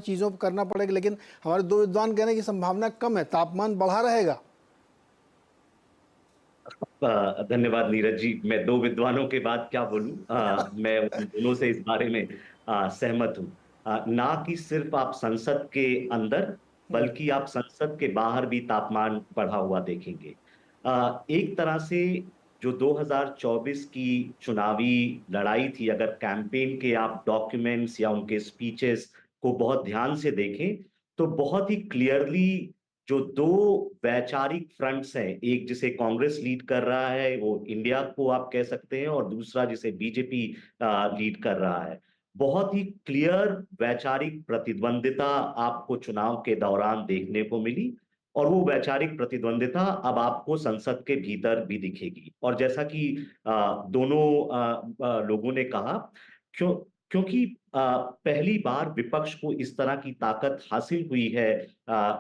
चीज़ों पर करना पड़ेगा, लेकिन हमारे दो विद्वान कहने की संभावना कम है, तापमान बढ़ा रहेगा। धन्यवाद नीरज जी। मैं दो विद्वानों के बाद क्या बोलूं, मैं उन दोनों से इस बारे में सहमत हूं। ना कि सिर्फ आप संसद के अंदर, बल्कि आप संसद के बाहर भी तापमान बढ़ा हुआ देखेंगे। एक तरह से जो 2024 की चुनावी लड़ाई थी, अगर कैंपेन के आप डॉक्यूमेंट्स या उनके स्पीचेस को बहुत ध्यान से देखें, तो बहुत ही क्लियरली जो दो वैचारिक फ्रंट्स हैं, एक जिसे कांग्रेस लीड कर रहा है, वो इंडिया को आप कह सकते हैं, और दूसरा जिसे बीजेपी लीड कर रहा है, बहुत ही क्लियर वैचारिक प्रतिद्वंदिता आपको चुनाव के दौरान देखने को मिली। और वो वैचारिक प्रतिद्वंदिता अब आपको संसद के भीतर भी दिखेगी। और जैसा कि दोनों लोगों ने कहा, क्योंकि पहली बार विपक्ष को इस तरह की ताकत हासिल हुई है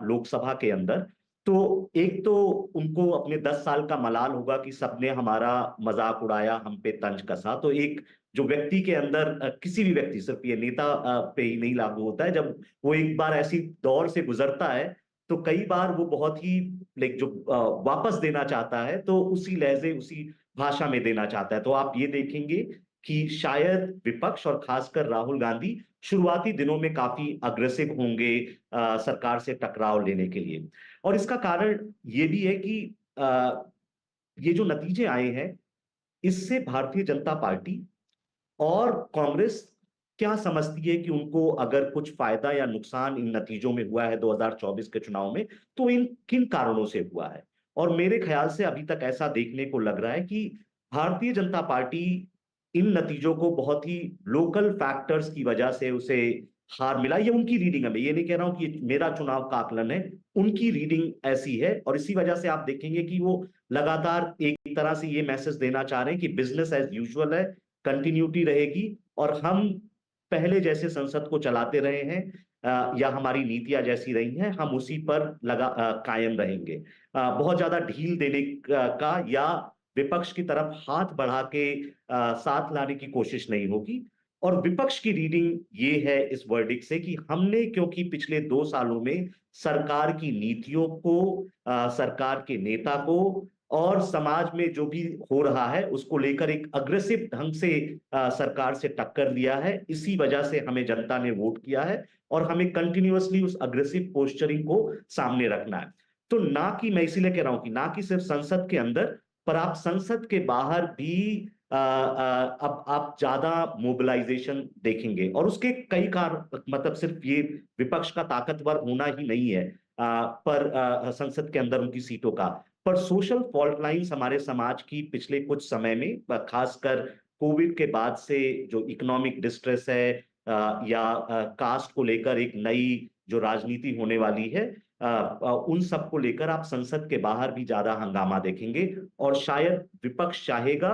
लोकसभा के अंदर, तो एक तो उनको अपने 10 साल का मलाल होगा कि सबने हमारा मजाक उड़ाया, हम पे तंज कसा। तो एक जो व्यक्ति के अंदर किसी भी व्यक्ति, सिर्फ ये नेता पे ही नहीं लागू होता है, जब वो एक बार ऐसी दौर से गुजरता है तो कई बार वो बहुत ही लाइक जो वापस देना चाहता है तो उसी लहजे उसी भाषा में देना चाहता है। तो आप ये देखेंगे कि शायद विपक्ष और खासकर राहुल गांधी शुरुआती दिनों में काफी अग्रेसिव होंगे सरकार से टकराव लेने के लिए। और इसका कारण ये भी है कि ये जो नतीजे आए हैं, इससे भारतीय जनता पार्टी और कांग्रेस क्या समझती है कि उनको अगर कुछ फायदा या नुकसान इन नतीजों में हुआ है 2024 के चुनाव में, तो इन किन कारणों से हुआ है। और मेरे ख्याल से अभी तक ऐसा देखने को लग रहा है कि भारतीय जनता पार्टी इन नतीजों को बहुत ही लोकल फैक्टर्स की वजह से उसे हार मिला। ये उनकी रीडिंग है, मैं ये नहीं कह रहा हूं कि ये मेरा चुनाव का आकलन है, उनकी रीडिंग ऐसी है। और इसी वजह से आप देखेंगे कि वो लगातार एक तरह से ये मैसेज देना चाह रहे हैं कि बिजनेस एज यूजुअल है, कंटिन्यूटी रहेगी, और हम पहले जैसे संसद को चलाते रहे हैं या हमारी नीतियां जैसी रही हैं, हम उसी पर कायम रहेंगे। बहुत ज्यादा ढील देने का या विपक्ष की तरफ हाथ बढ़ा के साथ लाने की कोशिश नहीं होगी। और विपक्ष की रीडिंग ये है इस वर्डिक्ट से कि हमने, क्योंकि पिछले 2 सालों में सरकार की नीतियों को, सरकार के नेता को और समाज में जो भी हो रहा है उसको लेकर एक अग्रेसिव ढंग से सरकार से टक्कर दिया है, इसी वजह से हमें जनता ने वोट किया है और हमें कंटिन्यूअसली उस अग्रेसिव पोस्चरिंग को सामने रखना है। तो ना कि, मैं इसीलिए कह रहा हूं कि ना कि सिर्फ संसद के अंदर, पर आप संसद के बाहर भी अब आप ज्यादा मोबिलाइजेशन देखेंगे। और उसके कई कारण, मतलब सिर्फ ये विपक्ष का ताकतवर होना ही नहीं है, पर संसद के अंदर उनकी सीटों का, पर सोशल फॉल्ट लाइंस हमारे समाज की पिछले कुछ समय में, खासकर कोविड के बाद से जो इकोनॉमिक डिस्ट्रेस है या कास्ट को लेकर एक नई जो राजनीति होने वाली है, उन सब को लेकर आप संसद के बाहर भी ज्यादा हंगामा देखेंगे। और शायद विपक्ष चाहेगा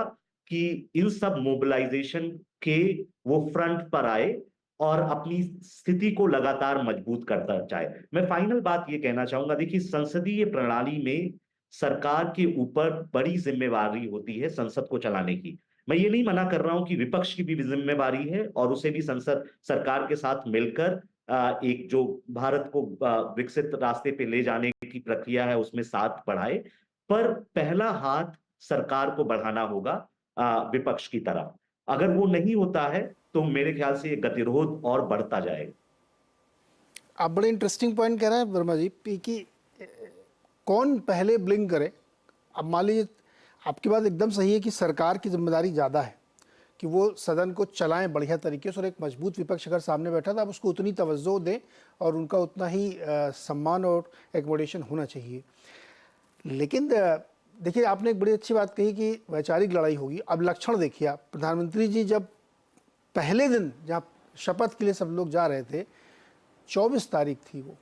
कि इन सब मोबिलाइजेशन के वो फ्रंट पर आए और अपनी स्थिति को लगातार मजबूत करता जाए। मैं फाइनल बात ये कहना चाहूंगा, देखिए संसदीय प्रणाली में सरकार के ऊपर बड़ी जिम्मेवारी होती है संसद को चलाने की। मैं ये नहीं मना कर रहा हूं कि विपक्ष की भी जिम्मेवारी है और उसे भी संसद सरकार के साथ मिलकर एक जो भारत को विकसित रास्ते पे ले जाने की प्रक्रिया है उसमें साथ बढ़ाए। पर पहला हाथ सरकार को बढ़ाना होगा विपक्ष की तरफ। अगर वो नहीं होता है तो मेरे ख्याल से ये गतिरोध और बढ़ता जाएगा। आप बड़े इंटरेस्टिंग पॉइंट कह रहे हैं वर्मा जी कि कौन पहले ब्लिंक करे। अब मान लीजिए, आपकी बात एकदम सही है कि सरकार की जिम्मेदारी ज़्यादा है कि वो सदन को चलाएं बढ़िया तरीके से, और एक मजबूत विपक्ष अगर सामने बैठा तो आप उसको उतनी तवज्जो दें और उनका उतना ही सम्मान और एकोमोडेशन होना चाहिए। लेकिन देखिए, आपने एक बड़ी अच्छी बात कही कि वैचारिक लड़ाई होगी। अब लक्षण देखिए आप, प्रधानमंत्री जी जब पहले दिन जहाँ शपथ के लिए सब लोग जा रहे थे, 24 तारीख थी वो,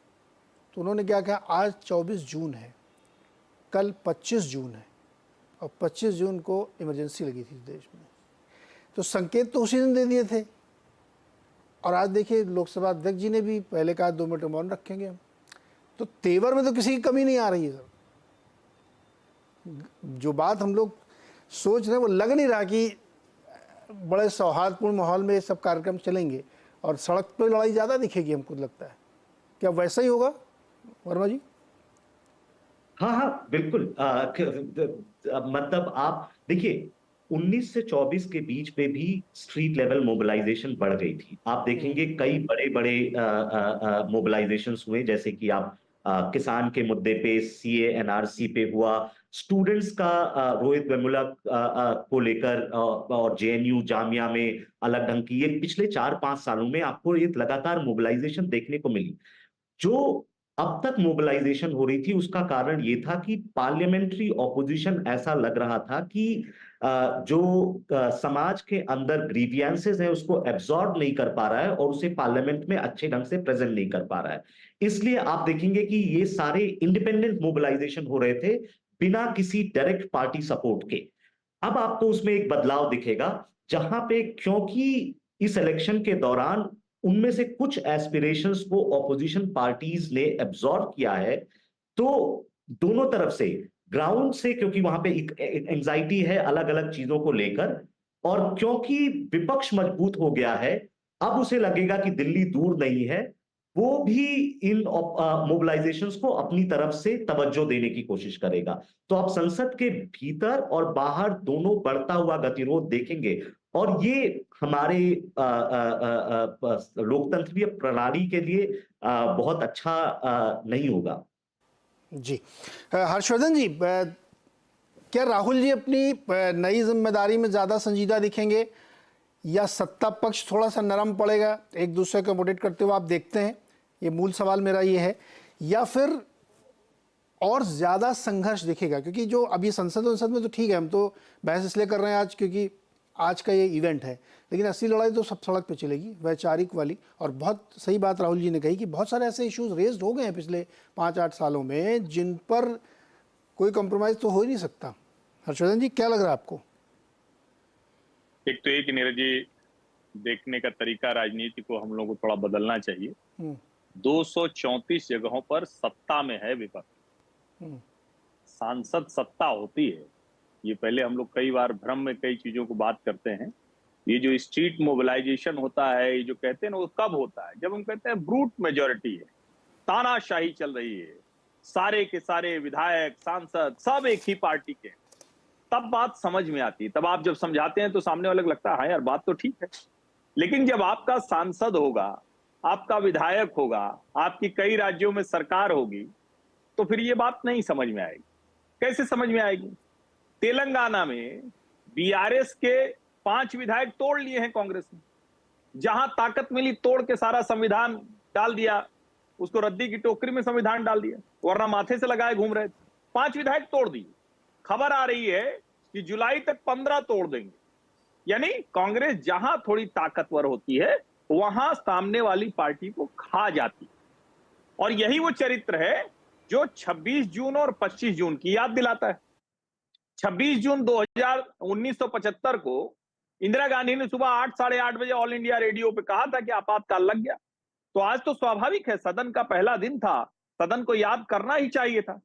तो उन्होंने क्या कहा, आज 24 जून है, कल 25 जून है, और 25 जून को इमरजेंसी लगी थी देश में। तो संकेत तो उसी दिन दे दिए थे। और आज देखिए, लोकसभा अध्यक्ष जी ने भी पहले कहा 2 मिनट मौन रखेंगे हम। तो तेवर में तो किसी की कमी नहीं आ रही है सर। जो बात हम लोग सोच रहे हैं वो लग नहीं रहा कि बड़े सौहार्दपूर्ण माहौल में ये सब कार्यक्रम चलेंगे। और सड़क पे लड़ाई ज़्यादा दिखेगी हमको लगता है। क्या वैसा ही होगा वर्मा जी? हाँ हाँ बिल्कुल। मतलब आप देखिए 19 से 24 के बीच पे भी स्ट्रीट लेवल मोबिलाइजेशन बढ़ गई थी। आप देखेंगे कई बड़े बड़े मोबिलाइजेशंस हुए, जैसे कि आप किसान के मुद्दे पे, सीए एनआरसी पे हुआ, स्टूडेंट्स का रोहित वेमुला को लेकर, और जेएनयू जामिया में अलग ढंग की, ये पिछले 4-5 सालों में आपको एक लगातार मोबिलाइजेशन देखने को मिली। जो अब तक मोबिलाइजेशन हो रही थी उसका कारण ये था कि पार्लियामेंट्री ऑपोजिशन ऐसा लग रहा था कि जो समाज के अंदर ग्रीवियंसेस है उसको एब्जॉर्ब नहीं कर पा रहा है और उसे पार्लियामेंट में अच्छे ढंग से प्रेजेंट नहीं कर पा रहा है। इसलिए आप देखेंगे कि ये सारे इंडिपेंडेंट मोबिलाइजेशन हो रहे थे बिना किसी डायरेक्ट पार्टी सपोर्ट के। अब आपको उसमें एक बदलाव दिखेगा, जहां पे क्योंकि इस इलेक्शन के दौरान उनमें से कुछ एस्पिरेशंस को ऑपोजिशन पार्टीज ने एब्जॉर्ब किया है, तो दोनों तरफ से, ग्राउंड से, क्योंकि वहां पे एंजाइटी है अलग अलग चीजों को लेकर, और क्योंकि विपक्ष मजबूत हो गया है, अब उसे लगेगा कि दिल्ली दूर नहीं है, वो भी इन मोबिलाइजेशंस को अपनी तरफ से तवज्जो देने की कोशिश करेगा। तो आप संसद के भीतर और बाहर दोनों बढ़ता हुआ गतिरोध देखेंगे, और ये हमारे लोकतंत्रीय प्रणाली के लिए बहुत अच्छा नहीं होगा। जी। हर्षवर्धन जी, क्या राहुल जी अपनी नई जिम्मेदारी में ज़्यादा संजीदा दिखेंगे, या सत्ता पक्ष थोड़ा सा नरम पड़ेगा एक दूसरे को मोटिवेट करते हुए, आप देखते हैं? ये मूल सवाल मेरा ये है। या फिर और ज़्यादा संघर्ष दिखेगा? क्योंकि जो अभी संसद में तो ठीक है, हम तो बहस इसलिए कर रहे हैं आज क्योंकि आज का ये इवेंट है, लेकिन असली लड़ाई तो सब सड़क पे चलेगी, वैचारिक वाली। और बहुत सही बात राहुल जी ने कही कि बहुत सारे ऐसे इश्यूज रेज्ड हो गए हैं पिछले 5-8 सालों में जिन पर कोई कॉम्प्रोमाइज़ तो हो ही नहीं सकता। हर्षवर्धन जी, क्या लग रहा है आपको? एक तो एक नीरज जी, देखने का तरीका राजनीति को हम लोग को थोड़ा बदलना चाहिए। 234 जगहों पर सत्ता में है विपक्ष, सांसद सत्ता होती है। ये पहले हम लोग कई बार भ्रम में कई चीजों को बात करते हैं। ये जो स्ट्रीट मोबिलाइजेशन होता है, ये जो कहते हैं ना, वो कब होता है? जब हम कहते हैं ब्रूट मेजोरिटी है, तानाशाही चल रही है, सारे के सारे विधायक सांसद सब एक ही पार्टी के, तब बात समझ में आती है। तब आप जब समझाते हैं तो सामने वाले को लगता है हाँ यार बात तो ठीक है। लेकिन जब आपका सांसद होगा, आपका विधायक होगा, आपकी कई राज्यों में सरकार होगी, तो फिर ये बात नहीं समझ में आएगी। कैसे समझ में आएगी? तेलंगाना में बीआरएस के 5 विधायक तोड़ लिए हैं कांग्रेस ने। जहां ताकत मिली तोड़ के सारा संविधान डाल दिया, उसको रद्दी की टोकरी में संविधान डाल दिया, वरना माथे से लगाए घूम रहे थे। 5 विधायक तोड़ दिए। खबर आ रही है कि जुलाई तक 15 तोड़ देंगे। यानी कांग्रेस जहां थोड़ी ताकतवर होती है वहां सामने वाली पार्टी को खा जाती है। और यही वो चरित्र है जो 26 जून और 25 जून की याद दिलाता है। 26 जून 1975 को इंदिरा गांधी ने सुबह 8 साढ़े 8 बजे ऑल इंडिया रेडियो पे कहा था कि आपातकाल लग गया। तो आज तो स्वाभाविक है, सदन का पहला दिन था, सदन को याद करना ही चाहिए था।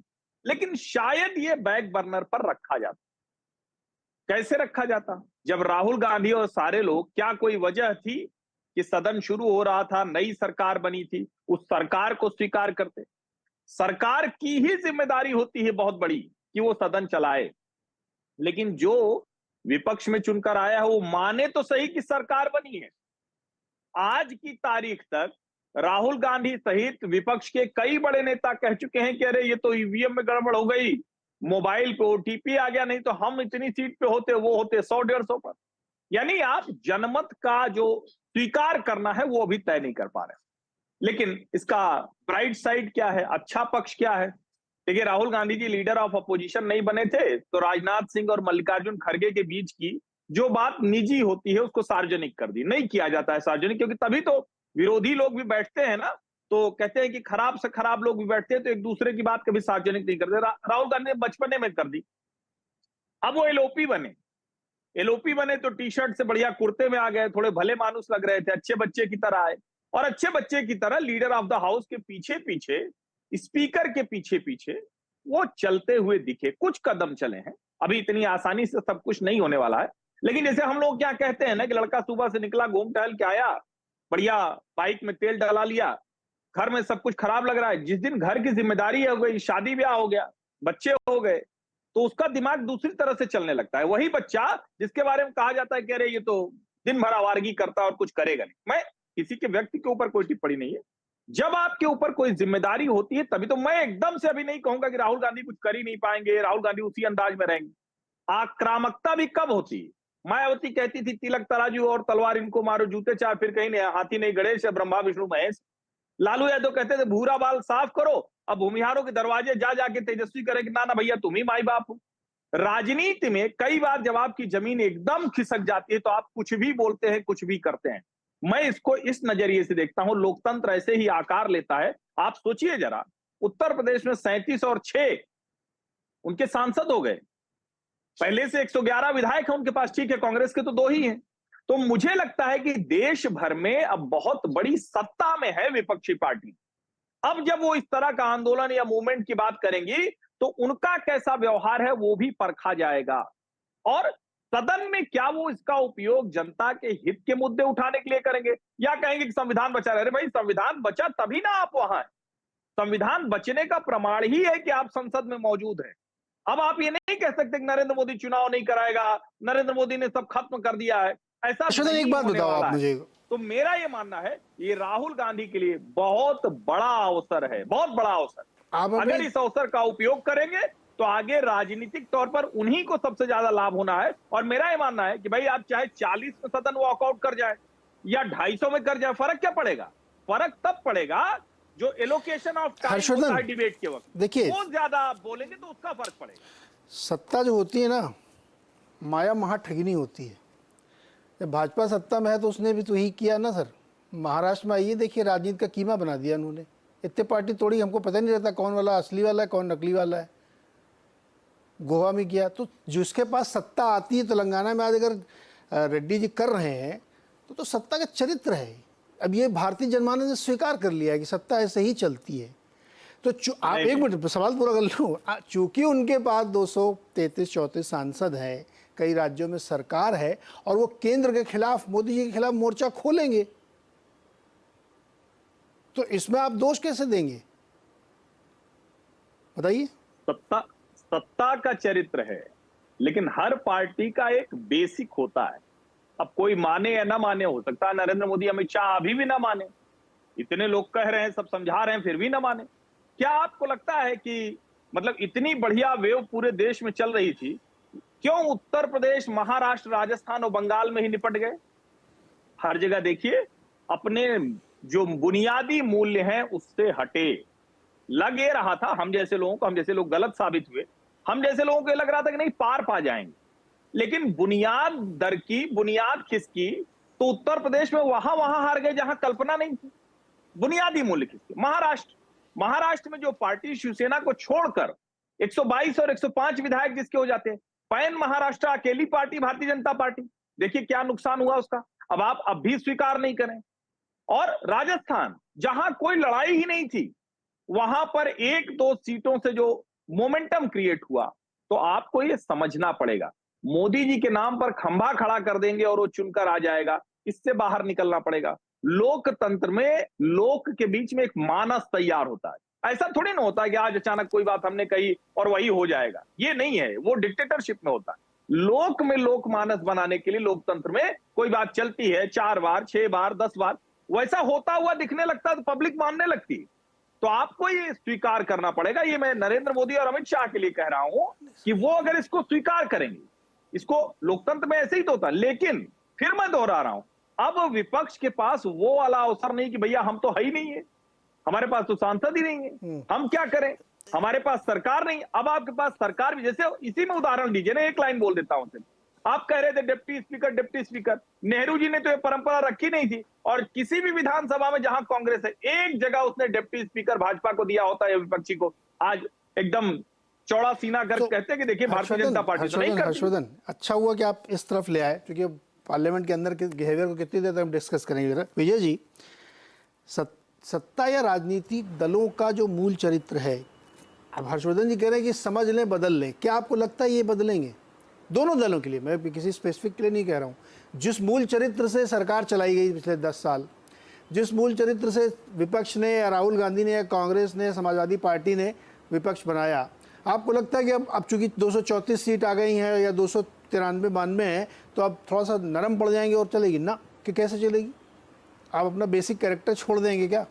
लेकिन शायद ये बैक बर्नर पर रखा जाता। कैसे रखा जाता? जब राहुल गांधी और सारे लोग, क्या कोई वजह थी कि सदन शुरू हो रहा था, नई सरकार बनी थी, उस सरकार को स्वीकार करते? सरकार की ही जिम्मेदारी होती है बहुत बड़ी कि वो सदन चलाए। लेकिन जो विपक्ष में चुनकर आया है वो माने तो सही कि सरकार बनी है। आज की तारीख तक राहुल गांधी सहित विपक्ष के कई बड़े नेता कह चुके हैं कि अरे ये तो ईवीएम में गड़बड़ हो गई, मोबाइल पे ओटीपी आ गया, नहीं तो हम इतनी सीट पे होते, वो होते 100-150 पर। यानी आप जनमत का जो स्वीकार करना है वो अभी तय नहीं कर पा रहे। लेकिन इसका ब्राइट साइड क्या है, अच्छा पक्ष क्या है? देखिए, Rahul Gandhi ji leader of opposition नहीं बने थे तो राजनाथ सिंह और मल्लिकार्जुन खड़गे के बीच की जो बात निजी होती है उसको सार्वजनिक कर दी। नहीं किया जाता है सार्वजनिक, क्योंकि तभी तो विरोधी लोग भी बैठते हैं ना, तो कहते हैं कि खराब से खराब लोग भी बैठते हैं तो एक दूसरे की बात कभी सार्वजनिक नहीं करते। राहुल गांधी ने बचपने में कर दी। अब वो एलओपी बने, एलओपी बने तो टी शर्ट से बढ़िया कुर्ते में आ गए, थोड़े भले मानुस लग रहे थे, अच्छे बच्चे की तरह आए। और अच्छे बच्चे की तरह लीडर ऑफ द हाउस के पीछे पीछे, स्पीकर के पीछे पीछे वो चलते हुए दिखे। कुछ कदम चले हैं, अभी इतनी आसानी से सब कुछ नहीं होने वाला है। लेकिन जैसे हम लोग क्या कहते हैं ना कि लड़का सुबह से निकला, घूम टहल के आया, बढ़िया बाइक में तेल डला लिया, घर में सब कुछ खराब लग रहा है। जिस दिन घर की जिम्मेदारी हो गई, शादी ब्याह हो गया, बच्चे हो गए, तो उसका दिमाग दूसरी तरह से चलने लगता है। वही बच्चा जिसके बारे में कहा जाता है कि अरे ये तो दिन भर आवारगी करता है और कुछ करेगा नहीं। मैं किसी के व्यक्ति के ऊपर कोई टिप्पणी नहीं है। जब आपके ऊपर कोई जिम्मेदारी होती है तभी तो। मैं एकदम से अभी नहीं कहूंगा कि राहुल गांधी कुछ कर ही नहीं पाएंगे, राहुल गांधी उसी अंदाज में रहेंगे। आक्रामकता भी कब होती है? मायावती कहती थी तिलक तराजू और तलवार इनको मारो, जूते चार फिर कहीं नहीं, हाथी नहीं गणेश, ब्रह्मा विष्णु महेश। लालू यादव कहते थे भूरा बाल साफ करो, अब भूमिहारों के दरवाजे जा जाके तेजस्वी करे कि ना ना भैया तुम ही माई बाप हो। राजनीति में कई बार जब आपकी जमीन एकदम खिसक जाती है तो आप कुछ भी बोलते हैं, कुछ भी करते हैं। मैं इसको इस नजरिए से देखता हूं, लोकतंत्र ऐसे ही आकार लेता है। आप सोचिए जरा, उत्तर प्रदेश में 37 और 6 उनके सांसद हो गए। पहले से 111 विधायक हैं उनके पास, ठीक है, कांग्रेस के तो 2 ही हैं। तो मुझे लगता है कि देश भर में अब बहुत बड़ी सत्ता में है विपक्षी पार्टी। अब जब वो इस तरह का आंदोलन या मूवमेंट की बात करेंगी तो उनका कैसा व्यवहार है वो भी परखा जाएगा। और सदन में क्या वो इसका उपयोग जनता के हित के मुद्दे उठाने के लिए करेंगे, या कहेंगे कि संविधान बचा रहे? अरे भाई, संविधान बचा तभी ना आप वहां हैं। संविधान बचने का प्रमाण ही है कि आप संसद में मौजूद हैं। अब आप ये नहीं कह सकते कि नरेंद्र मोदी चुनाव नहीं कराएगा, नरेंद्र मोदी ने सब खत्म कर दिया है। ऐसा हर्षवर्धन, एक बात बताओ आप मुझे। तो मेरा ये मानना है ये राहुल गांधी के लिए बहुत बड़ा अवसर है, बहुत बड़ा अवसर। अगर इस अवसर का उपयोग करेंगे तो आगे राजनीतिक तौर पर उन्हीं को सबसे ज्यादा लाभ होना है। और मेरा ये मानना है कि भाई आप चाहे 40 में सदन वॉकआउट कर जाए या 250 में कर जाए, फर्क क्या पड़ेगा? फर्क तब पड़ेगा जो एलोकेशन ऑफ टाइम होता है डिबेट के वक्त, देखिए वो ज्यादा आप बोलेंगे तो उसका फर्क पड़ेगा। सत्ता जो होती है ना, माया महा ठगिनी होती है। जब भाजपा सत्ता में है तो उसने भी तो ही किया ना सर। महाराष्ट्र में आइए, देखिए राजनीति का कीमा बना दिया उन्होंने। इतने पार्टी तोड़ी, हमको पता नहीं रहता कौन वाला असली वाला है कौन नकली वाला है। गोवा में किया। तो जिसके पास सत्ता आती है, तेलंगाना में आज अगर रेड्डी जी कर रहे हैं तो सत्ता का चरित्र है। अब ये भारतीय जनमानस ने स्वीकार कर लिया है कि सत्ता ऐसे ही चलती है। तो आप एक मिनट सवाल पूरा कर लो। चूंकि उनके पास 233-34 सांसद हैं, कई राज्यों में सरकार है और वो केंद्र के खिलाफ, मोदी जी के खिलाफ मोर्चा खोलेंगे, तो इसमें आप दोष कैसे देंगे बताइए? सत्ता का चरित्र है, लेकिन हर पार्टी का एक बेसिक होता है। अब कोई माने या ना माने, हो सकता है नरेंद्र मोदी अमित शाह अभी भी ना माने, इतने लोग कह रहे हैं, सब समझा रहे हैं, फिर भी ना माने। क्या आपको लगता है कि मतलब इतनी बढ़िया वेव पूरे देश में चल रही थी, क्यों उत्तर प्रदेश, महाराष्ट्र, राजस्थान और बंगाल में ही निपट गए? हर जगह देखिए अपने जो बुनियादी मूल्य हैं उससे हटे। लग ये रहा था हम जैसे लोगों को, हम जैसे लोग गलत साबित हुए, हम जैसे लोगों को ये लग रहा था कि नहीं पार पा जाएंगे, लेकिन बुनियाद दर की, बुनियाद खिसकी तो उत्तर प्रदेश में वहां हार गए जहां कल्पना नहीं थी। बुनियादी मूल्य खिसके। महाराष्ट्र में जो पार्टी शिवसेना को छोड़कर 122 और 105 विधायक जिसके हो जाते हैं, पैन महाराष्ट्र अकेली पार्टी भारतीय जनता पार्टी, देखिए क्या नुकसान हुआ उसका। अब आप अब भी स्वीकार नहीं करें। और राजस्थान जहां कोई लड़ाई ही नहीं थी, वहां पर 1-2 सीटों से जो मोमेंटम क्रिएट हुआ, तो आपको ये समझना पड़ेगा मोदी जी के नाम पर खंभा खड़ा कर देंगे और वो चुनकर आ जाएगा, इससे बाहर निकलना पड़ेगा। लोकतंत्र में लोक के बीच में एक मानस तैयार होता है। ऐसा थोड़ी ना होता है कि आज अचानक कोई बात हमने कही और वही हो जाएगा, ये नहीं है। वो डिक्टेटरशिप में होता है। लोक में लोक मानस बनाने के लिए लोकतंत्र में कोई बात चलती है 4 बार, 6 बार, 10 बार, वैसा होता हुआ दिखने लगता है तो पब्लिक मानने लगती है। तो आपको ये स्वीकार करना पड़ेगा। ये मैं नरेंद्र मोदी और अमित शाह के लिए कह रहा हूं कि वो अगर इसको स्वीकार करेंगे, इसको लोकतंत्र में ऐसे ही तो होता है। लेकिन फिर मैं दोहरा रहा हूं, अब विपक्ष के पास वो वाला अवसर नहीं कि भैया हम तो है ही नहीं है, हमारे पास तो सांसद ही नहीं है, हम क्या करें, हमारे पास सरकार नहीं। अब आपके पास सरकार भी, जैसे इसी में उदाहरण दीजिए ना, एक लाइन बोल देता हूं। आप कह रहे थे डिप्टी स्पीकर, नेहरू जी ने तो ये परंपरा रखी नहीं थी, और किसी भी विधानसभा में जहां कांग्रेस है, एक जगह उसने डिप्टी स्पीकर भाजपा को दिया होता है, विपक्षी को। आज एकदम चौड़ा सीना कर तो कहते हैं कि देखिए भारतीय जनता पार्टी तो नहीं करती। हर्षवर्धन, अच्छा हुआ कि आप इस तरफ ले आए, क्योंकि पार्लियामेंट के अंदर के बिहेवियर को कितनी देर तक हम डिस्कस करेंगे। विजय जी, सत्ता या राजनीतिक दलों का जो मूल चरित्र है, अब हर्षवर्धन जी कह रहे हैं कि समझ लें, बदल लें, क्या आपको लगता है ये बदलेंगे? दोनों दलों के लिए, मैं किसी स्पेसिफिक के लिए नहीं कह रहा हूँ। जिस मूल चरित्र से सरकार चलाई गई पिछले 10 साल, जिस मूल चरित्र से विपक्ष ने या राहुल गांधी ने या कांग्रेस ने समाजवादी पार्टी ने विपक्ष बनाया, आपको लगता है कि अब चूंकि 234 सीट आ गई हैं या 293-92 है, तो अब थोड़ा सा नरम पड़ जाएंगे और चलेगी ना, कि कैसे चलेगी? आप अपना बेसिक कैरेक्टर छोड़ देंगे क्या?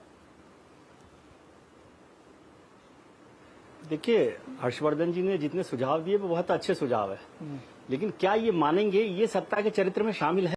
देखिए, हर्षवर्धन जी ने जितने सुझाव दिए वो बहुत अच्छे सुझाव है, लेकिन क्या ये मानेंगे ये सत्ता के चरित्र में शामिल है?